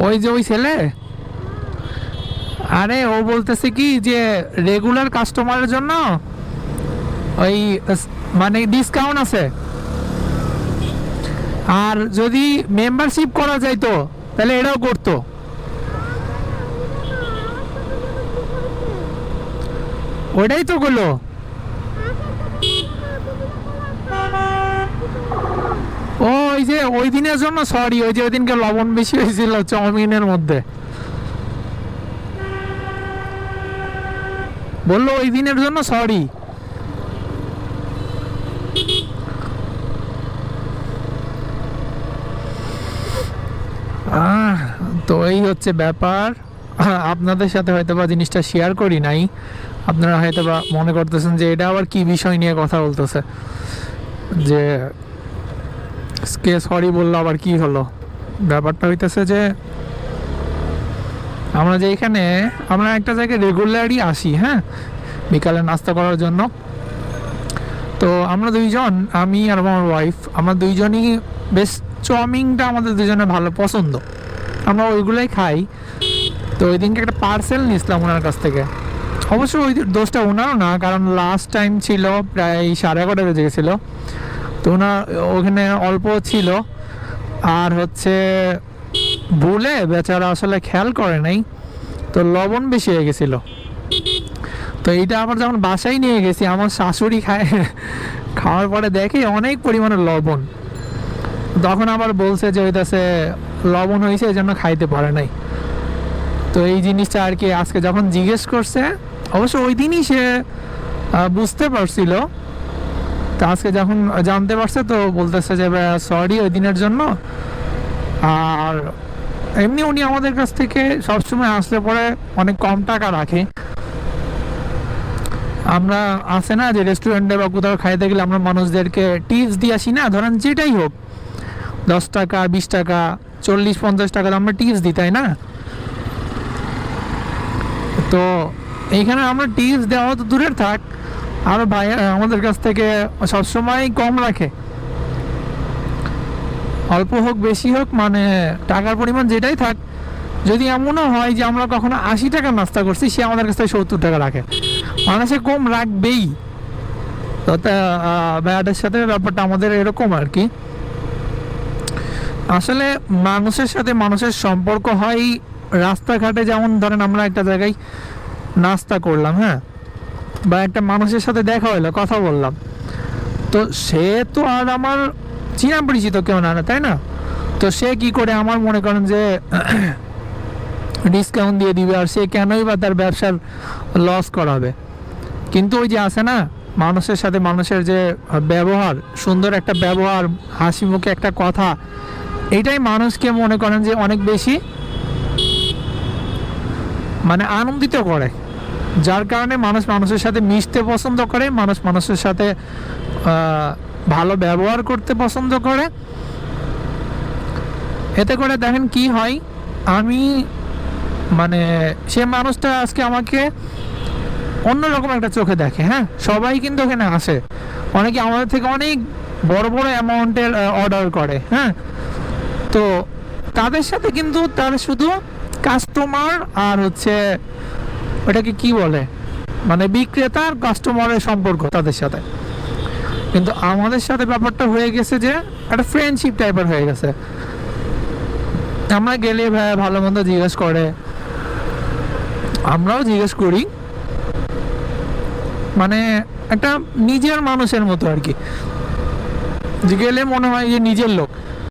ওই যে ওই ছেলে, আরে ও বলতেছে কি যে রেগুলার কাস্টমারের জন্য ওই মানে ডিসকাউন্ট আছে, আর যদি মেম্বারশিপ করা যাইতো তাহলে এটাও করতো। ওইটাই তো করলো। ও ওই যে ওই দিনের জন্য সরি, ওই যে ওই দিনকে লবণ বেশি হয়েছিল চাউমিনের মধ্যে, বললো ওই দিনের জন্য সরি। তো এই হচ্ছে ব্যাপার। আপনাদের সাথে হয়তো বা জিনিসটা শেয়ার করি নাই, আপনারা হয়তো বা মনে করতেছেন যে এটা আবার কি বিষয় নিয়ে কথা বলতেছে, যে কে সরি বললো আবার কি হলো। ব্যাপারটা হইতেছে যে আমরা যে এখানে আমরা একটা জায়গায় রেগুলারই আসি, হ্যাঁ, বিকালে নাস্তা করার জন্য। তো আমরা দুইজন, আমি আর আমার ওয়াইফ, আমরা দুইজনই বেশ চাউমিনটা আমাদের দুজনের ভালো পছন্দ, আমরা ওইগুলোই খাই। তো ওই দিনকে একটা পার্সেল নিয়েছিলাম ওনার কাছ থেকে। অবশ্য ওই দোষটা ওনারও না, কারণ লাস্ট টাইম ছিল প্রায় 11:30 বেজে গেছিলো, তো ওনার ওখানে অল্প ছিল, আর হচ্ছে ভুলে বেচারা আসলে খেয়াল করে নাই, তো লবণ বেশি হয়ে গেছিলো। তো এইটা আবার যখন বাসায় নিয়ে গেছি, আমার শাশুড়ি খাওয়ার পরে দেখে অনেক পরিমাণে লবণ, তখন আবার বলছে যে ওইটাছে লবণ হয়েছে এই জন্য খাইতে পারে নাই। তো এই জিনিসটা আর কি আজকে যখন জিজ্ঞেস করছে, অবশ্য ওই দিনই সে বুঝতে পারছিল, তো আজকে যখন জানতে পারছে তো বলতেছে যে সরি ওই দিনের জন্য। আর এমনি উনি আমাদের কাছ থেকে সবসময় আসলে পরে অনেক কম টাকা রাখে। আমরা আসে না যে রেস্টুরেন্টে বা কোথাও খাইতে গেলে আমরা মানুষদেরকে টিপস দিয়ে আসি না, ধরেন যেটাই হোক 10 টাকা 20 টাকা 40-50 টাকা আমরা টিপস দিই, তাই না? তো এইখানে আমরা টিপস দেওয়া তো দূরের থাক, আরও ভাই আমাদের কাছ থেকে সবসময় কম রাখে, অল্প হোক বেশি হোক, মানে টাকার পরিমাণ যেটাই থাক। যদি এমনও হয় যে আমরা কখনো 80 টাকা নাস্তা করছি, সে আমাদের কাছ থেকে 70 টাকা রাখে, মানে সে কম রাখবেই। তো ভাইয়াটার সাথে ব্যাপারটা আমাদের এরকম আর কি। আসলে মানুষের সাথে মানুষের সম্পর্ক হয় রাস্তাঘাটে, যেমন ধরেন আমরা একটা জায়গায় নাস্তা করলাম, হ্যাঁ, বা একটা মানুষের সাথে দেখা হলো, কথা বললাম, তো সে তো আর আমার চিনা পরিচিত কেউ না, তাই না? তো সে কি করে আমার মনে করেন যে ডিসকাউন্ট দিয়ে দিবে, আর সে কেনই বা তার ব্যবসার লস করাবে? কিন্তু ওই যে আছে না, মানুষের সাথে মানুষের যে ব্যবহার, সুন্দর একটা ব্যবহার, হাসি মুখে একটা কথা, এটাই মানুষকে মনে করেন যে অনেক বেশি মানে আনন্দিত করে, যার কারণে মানুষ মানুষের সাথে মিশতে পছন্দ করে, মানুষ মানুষের সাথে ভালো ব্যবহার করতে পছন্দ করে। এতে করে দেখেন কি হয়, আমি মানে সে মানুষটা আজকে আমাকে অন্যরকম একটা চোখে দেখে, হ্যাঁ, সবাই কিন্তু ওখানে আসে, অনেকে আমাদের থেকে অনেক বড় বড় অ্যামাউন্টের অর্ডার করে, হ্যাঁ, তো তাদের সাথে কিন্তু তার শুধু কাস্টমার আর হচ্ছে ওটাকে কি বলে, মানে বিক্রেতা আর কাস্টমারের সম্পর্ক তাদের সাথে। কিন্তু আমাদের সাথে ব্যাপারটা হয়ে গেছে যে একটা ফ্রেন্ডশিপ টাইপের হয়ে গেছে। আমরা গেলে ভাই ভালো মন্দ জিজ্ঞেস করে, আমরাও জিজ্ঞেস করি, মানে একটা নিজের মানুষের মতো আর কি, যে গেলে মনে হয় যে নিজের লোক।